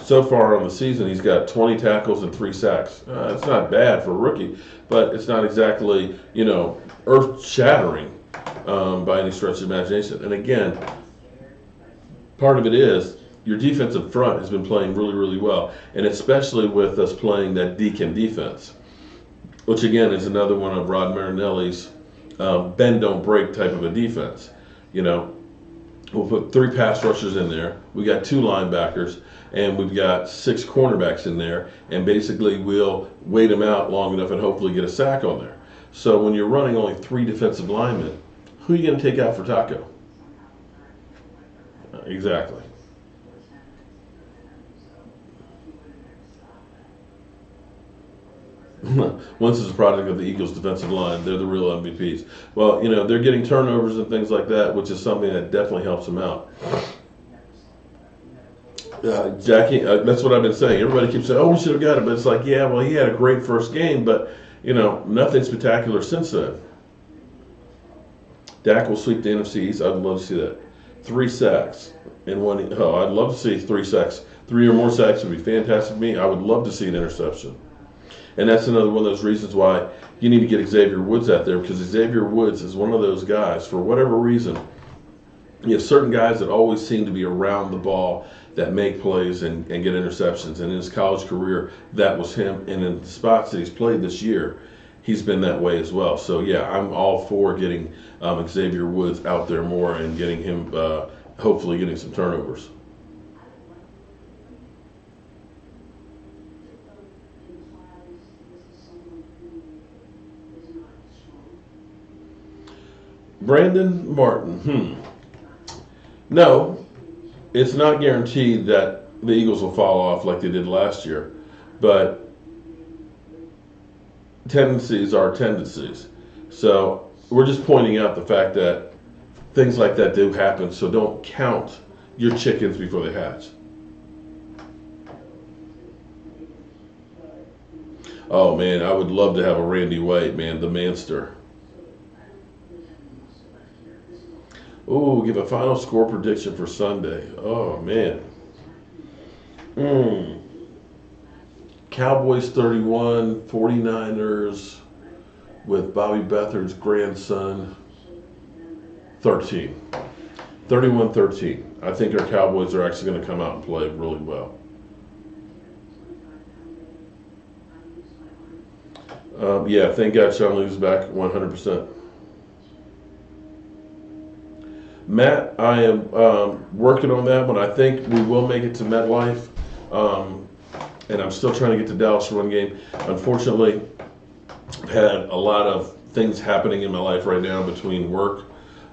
so far on the season, he's got 20 tackles and 3 sacks. It's not bad for a rookie, but it's not exactly, earth-shattering by any stretch of imagination. And again, part of it is your defensive front has been playing really, really well, and especially with us playing that deacon defense, which again is another one of Rod Marinelli's bend don't break type of a defense. We'll put 3 pass rushers in there. We got 2 linebackers, and we've got 6 cornerbacks in there. And basically, we'll wait them out long enough and hopefully get a sack on there. So when you're running only 3 defensive linemen, who are you going to take out for Taco? Exactly. Once is a product of the Eagles' defensive line. They're the real MVPs. Well, they're getting turnovers and things like that, which is something that definitely helps them out. Jackie, that's what I've been saying. Everybody keeps saying, "Oh, we should have got it," but it's like, yeah, well, he had a great first game, but nothing spectacular since then. Dak will sweep the NFC East. I'd love to see that. 3 sacks in one. Oh, I'd love to see 3 sacks. 3 or more sacks would be fantastic to me. I would love to see an interception. And that's another one of those reasons why you need to get Xavier Woods out there, because Xavier Woods is one of those guys, for whatever reason, you have certain guys that always seem to be around the ball that make plays and get interceptions. And in his college career, that was him. And in the spots that he's played this year, he's been that way as well. So, yeah, I'm all for getting Xavier Woods out there more and getting him, hopefully getting some turnovers. Brandon Martin. No, it's not guaranteed that the Eagles will fall off like they did last year, but tendencies are tendencies. So we're just pointing out the fact that things like that do happen, so don't count your chickens before they hatch. Oh, man, I would love to have a Randy White, man, the Manster. Ooh, give a final score prediction for Sunday. Oh, man. Cowboys 31, 49ers with Bobby Beathard's grandson 13. 31-13. I think our Cowboys are actually going to come out and play really well. Yeah, thank God Sean Lee's back 100%. Matt, I am working on that one. I think we will make it to MetLife, and I'm still trying to get to Dallas run game. Unfortunately, I've had a lot of things happening in my life right now between work,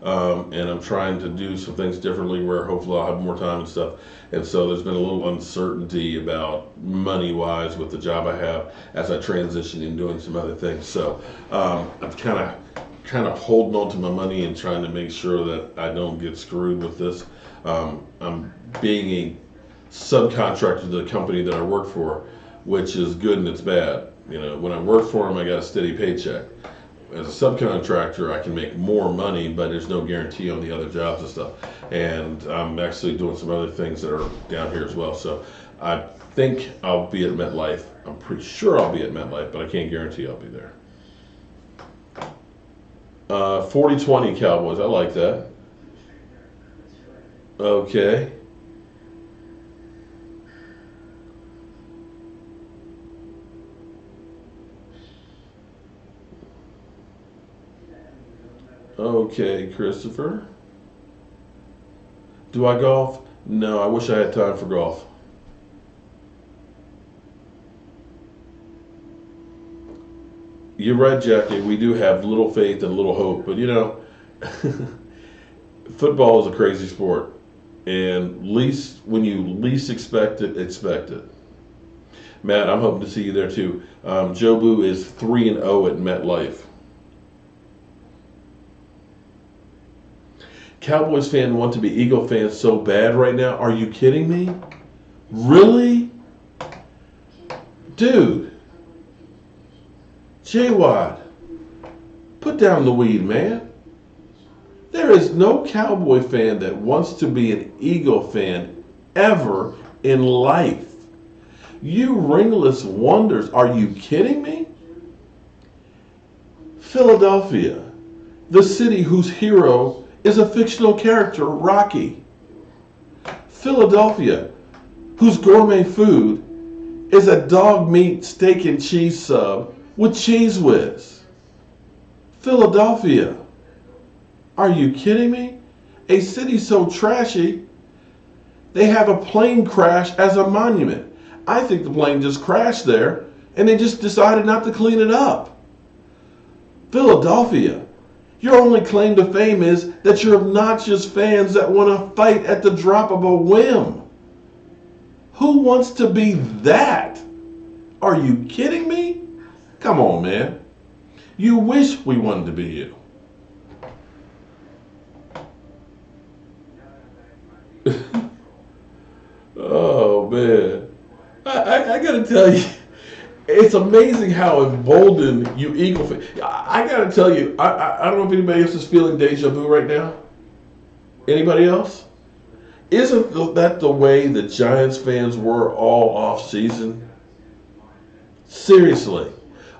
and I'm trying to do some things differently where hopefully I'll have more time and stuff. And so there's been a little uncertainty about money-wise with the job I have as I transition and doing some other things. So I'm kind of holding on to my money and trying to make sure that I don't get screwed with this. I'm being a subcontractor to the company that I work for, which is good and it's bad. When I work for them, I got a steady paycheck. As a subcontractor, I can make more money, but there's no guarantee on the other jobs and stuff. And I'm actually doing some other things that are down here as well. So I think I'll be at MetLife. I'm pretty sure I'll be at MetLife, but I can't guarantee I'll be there. 40-20 Cowboys. I like that. Okay. Okay, Christopher. Do I golf? No, I wish I had time for golf. You're right, Jackie. We do have little faith and little hope, but football is a crazy sport, and least when you least expect it, expect it. Matt, I'm hoping to see you there too. Jobu is 3-0 at MetLife. Cowboys fan want to be Eagle fans so bad right now. Are you kidding me? Really? Dude. J-Wad, put down the weed, man. There is no Cowboy fan that wants to be an Eagle fan ever in life. You ringless wonders, are you kidding me? Philadelphia, the city whose hero is a fictional character, Rocky. Philadelphia, whose gourmet food is a dog meat steak and cheese sub with Cheese Whiz. Philadelphia. Are you kidding me? A city so trashy, they have a plane crash as a monument. I think the plane just crashed there and they just decided not to clean it up. Philadelphia, your only claim to fame is that you're obnoxious fans that want to fight at the drop of a whim. Who wants to be that? Are you kidding me? Come on, man. You wish we wanted to be you. Oh, man. I got to tell you, it's amazing how emboldened you Eagle fans. I got to tell you, I don't know if anybody else is feeling deja vu right now. Anybody else? Isn't that the way the Giants fans were all off season? Seriously.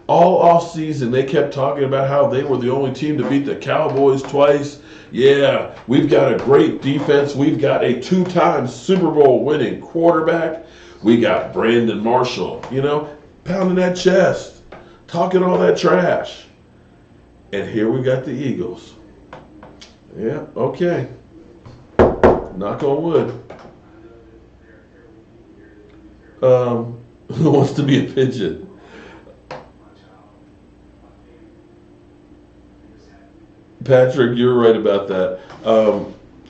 All off season, they kept talking about how they were the only team to beat the Cowboys twice. Yeah, we've got a great defense. We've got a 2-time Super Bowl winning quarterback. We got Brandon Marshall, pounding that chest, talking all that trash. And here we got the Eagles. Yeah, okay. Knock on wood. Who wants to be a pigeon? Patrick, you're right about that.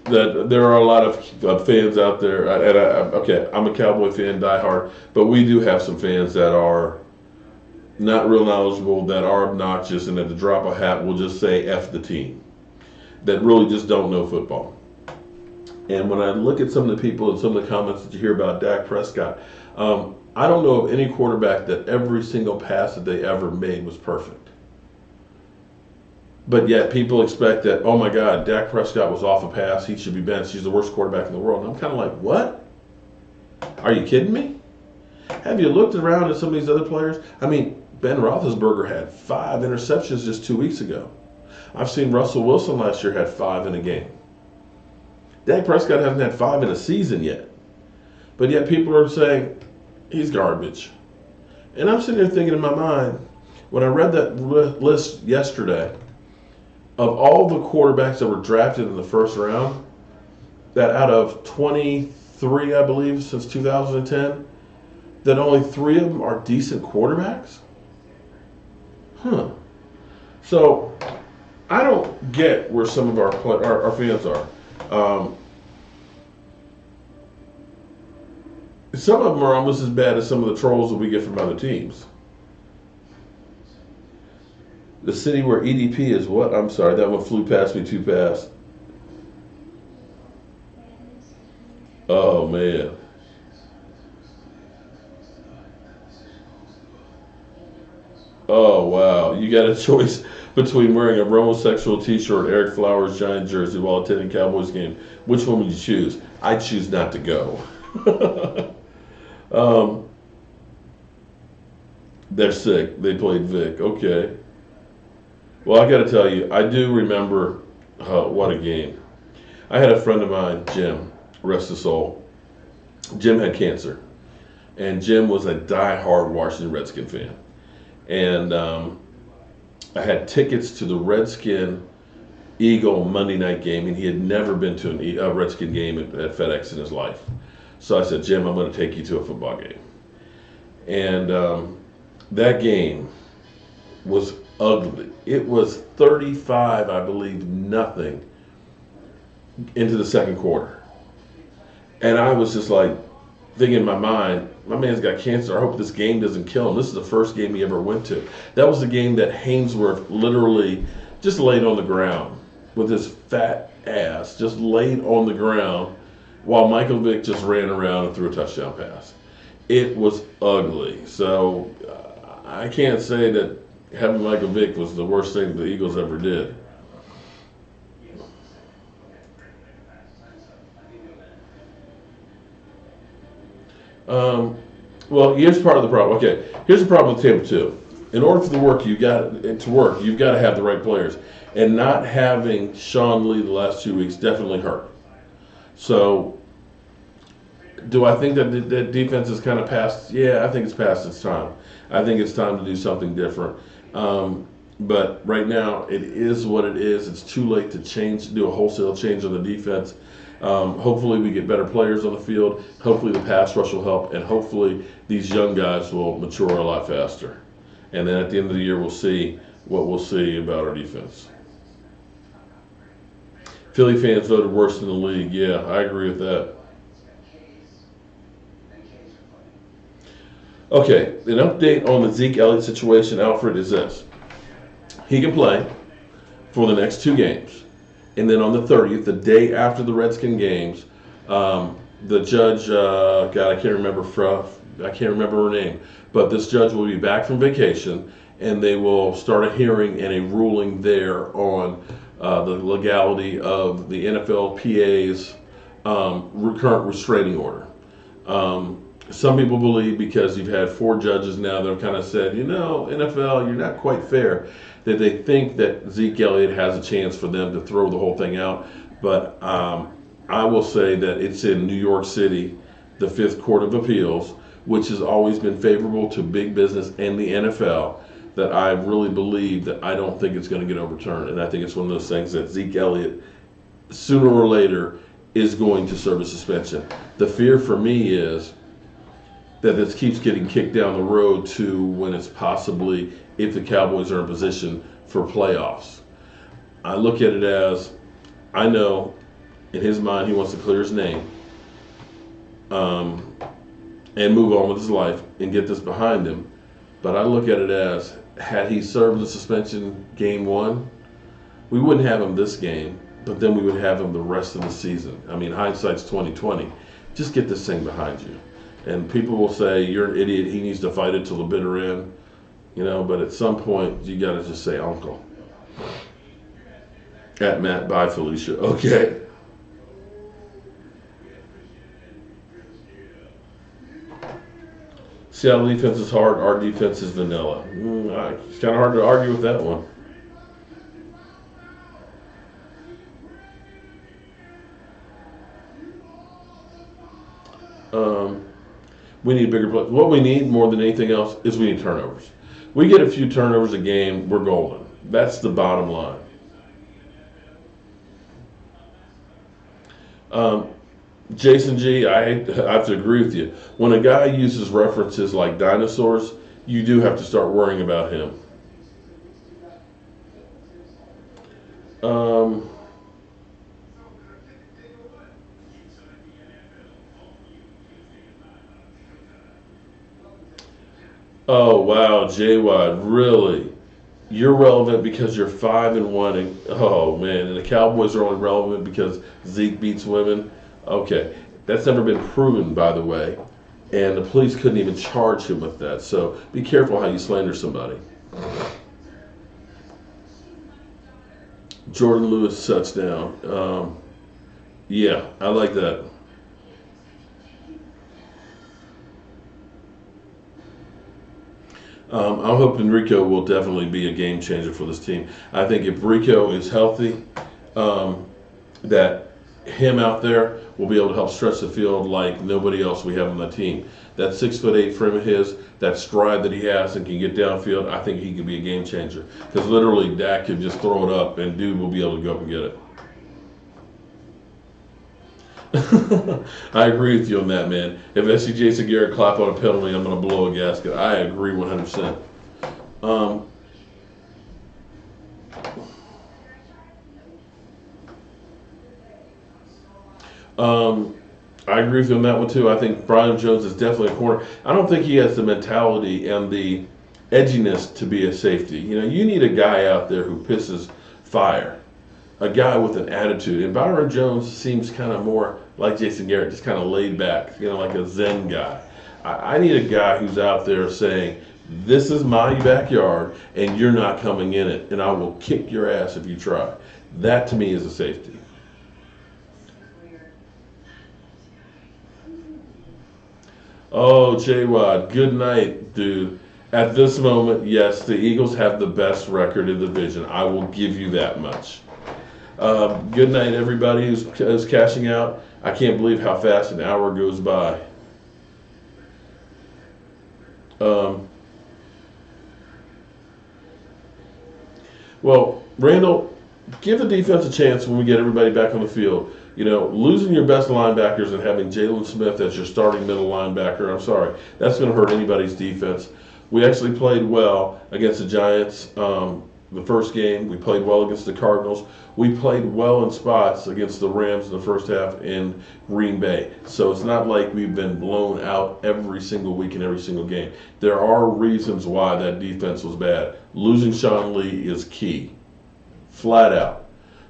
That there are a lot of fans out there, I'm a Cowboy fan, diehard, but we do have some fans that are not real knowledgeable, that are obnoxious, and at the drop of a hat will just say F the team, that really just don't know football. And when I look at some of the people and some of the comments that you hear about Dak Prescott, I don't know of any quarterback that every single pass that they ever made was perfect. But yet people expect that, oh my God, Dak Prescott was off a pass, he should be benched, he's the worst quarterback in the world. And I'm kind of like, what? Are you kidding me? Have you looked around at some of these other players? I mean, Ben Roethlisberger had 5 interceptions just 2 weeks ago. I've seen Russell Wilson last year had 5 in a game. Dak Prescott hasn't had 5 in a season yet. But yet people are saying, he's garbage. And I'm sitting there thinking in my mind, when I read that list yesterday, of all the quarterbacks that were drafted in the first round, that out of 23, I believe, since 2010, that only 3 of them are decent quarterbacks? So, I don't get where some of our fans are. Some of them are almost as bad as some of the trolls that we get from other teams. The city where EDP is what? I'm sorry, that one flew past me too fast. Oh, man. Oh, wow. You got a choice between wearing a homosexual t-shirt, Eric Flowers Giant jersey while attending Cowboys game. Which one would you choose? I choose not to go. They're sick. They played Vic. Okay. Well, I got to tell you, I do remember what a game. I had a friend of mine, Jim, rest his soul. Jim had cancer, and Jim was a die-hard Washington Redskin fan. And I had tickets to the Redskin Eagle Monday night game, and he had never been to a Redskin game at FedEx in his life. So I said, Jim, I'm going to take you to a football game. And that game was ugly. It was 35, I believe, nothing into the second quarter. And I was just like thinking in my mind, my man's got cancer. I hope this game doesn't kill him. This is the first game he ever went to. That was the game that Hainsworth literally just laid on the ground with his fat ass, just laid on the ground while Michael Vick just ran around and threw a touchdown pass. It was ugly. So I can't say that having Michael Vick was the worst thing the Eagles ever did. Well, here's part of the problem. Okay, here's the problem with Tampa 2. In order for the work you've got to have the right players. And not having Sean Lee the last 2 weeks definitely hurt. So, do I think that that defense is kind of past? Yeah, I think it's past its time. I think it's time to do something different. But right now, it is what it is. It's too late to do a wholesale change on the defense. Hopefully, we get better players on the field. Hopefully, the pass rush will help, and hopefully, these young guys will mature a lot faster. And then at the end of the year, we'll see what we'll see about our defense. Philly fans voted worst in the league. Yeah, I agree with that. Okay, an update on the Zeke Elliott situation, Alfred, is this. He can play for the next 2 games. And then on the 30th, the day after the Redskin games, the judge, God, I can't remember her name, but this judge will be back from vacation, and they will start a hearing and a ruling there on the legality of the NFLPA's current restraining order. Some people believe, because you've had 4 judges now that have kind of said, NFL, you're not quite fair, that they think that Zeke Elliott has a chance for them to throw the whole thing out. But I will say that it's in New York City, the Fifth Court of Appeals, which has always been favorable to big business and the NFL, that I really believe that I don't think it's going to get overturned. And I think it's one of those things that Zeke Elliott, sooner or later, is going to serve a suspension. The fear for me is that this keeps getting kicked down the road to when it's possibly, if the Cowboys are in position for playoffs. I look at it as, I know in his mind he wants to clear his name and move on with his life and get this behind him. But I look at it as, had he served the suspension game 1, we wouldn't have him this game, but then we would have him the rest of the season. I mean, hindsight's 20/20. Just get this thing behind you. And people will say, you're an idiot, he needs to fight it till the bitter end. But at some point, you got to just say uncle. At Matt, bye, Felicia. Okay. Seattle defense is hard, our defense is vanilla. It's kind of hard to argue with that one. We need bigger play. What we need more than anything else is we need turnovers. We get a few turnovers a game, we're golden. That's the bottom line. Jason G, I have to agree with you. When a guy uses references like dinosaurs, you do have to start worrying about him. Oh wow, JWad, really? You're relevant because you're 5-1, and oh man, and the Cowboys are only relevant because Zeke beats women. Okay, that's never been proven, by the way, and the police couldn't even charge him with that. So be careful how you slander somebody. Jordan Lewis touchdown. Yeah, I like that. I'm hoping Rico will definitely be a game changer for this team. I think if Rico is healthy, that him out there will be able to help stretch the field like nobody else we have on the team. That 6'8" frame of his, that stride that he has and can get downfield, I think he could be a game changer. Because literally Dak could just throw it up and dude will be able to go up and get it. I agree with you on that, man. If I see Jason Garrett clap on a penalty, I'm going to blow a gasket. I agree 100%. I agree with you on that one too. I think Brian Jones is definitely a corner. I don't think he has the mentality and the edginess to be a safety. You need a guy out there who pisses fire, a guy with an attitude. And Byron Jones seems kind of more like Jason Garrett, just kind of laid back, like a Zen guy. I need a guy who's out there saying, this is my backyard and you're not coming in it, and I will kick your ass if you try. That to me is a safety. Oh, J-Rod, good night, dude. At this moment, yes, the Eagles have the best record in the division. I will give you that much. Good night, everybody who's cashing out. I can't believe how fast an hour goes by. Well, Randall, give the defense a chance when we get everybody back on the field. You know, losing your best linebackers and having Jalen Smith as your starting middle linebacker, I'm sorry, that's going to hurt anybody's defense. We actually played well against the Giants the first game. We played well against the Cardinals. We played well in spots against the Rams in the first half in Green Bay. So it's not like we've been blown out every single week in every single game. There are reasons why that defense was bad. Losing Sean Lee is key, flat out.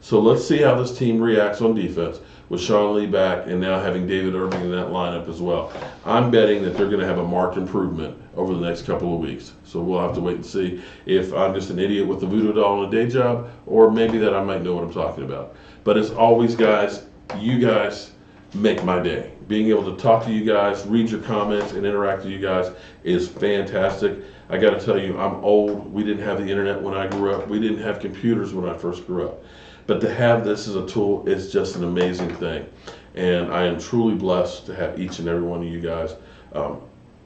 So let's see how this team reacts on defense with Sean Lee back and now having David Irving in that lineup as well. I'm betting that they're going to have a marked improvement over the next couple of weeks. So we'll have to wait and see if I'm just an idiot with the voodoo doll and a day job, or maybe that I might know what I'm talking about. But as always, guys, you guys make my day. Being able to talk to you guys, read your comments, and interact with you guys is fantastic. I got to tell you, I'm old. We didn't have the internet when I grew up. We didn't have computers when I first grew up. But to have this as a tool is just an amazing thing. And I am truly blessed to have each and every one of you guys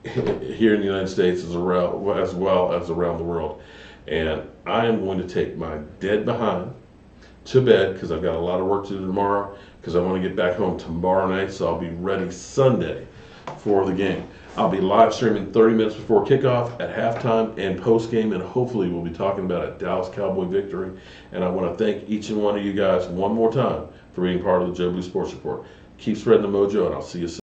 here in the United States as well as around the world. And I am going to take my dead behind to bed because I've got a lot of work to do tomorrow because I want to get back home tomorrow night, so I'll be ready Sunday for the game. I'll be live streaming 30 minutes before kickoff, at halftime, and post game, and hopefully we'll be talking about a Dallas Cowboy victory. And I want to thank each and one of you guys one more time for being part of the Joe Blue Sports Report. Keep spreading the mojo, and I'll see you soon.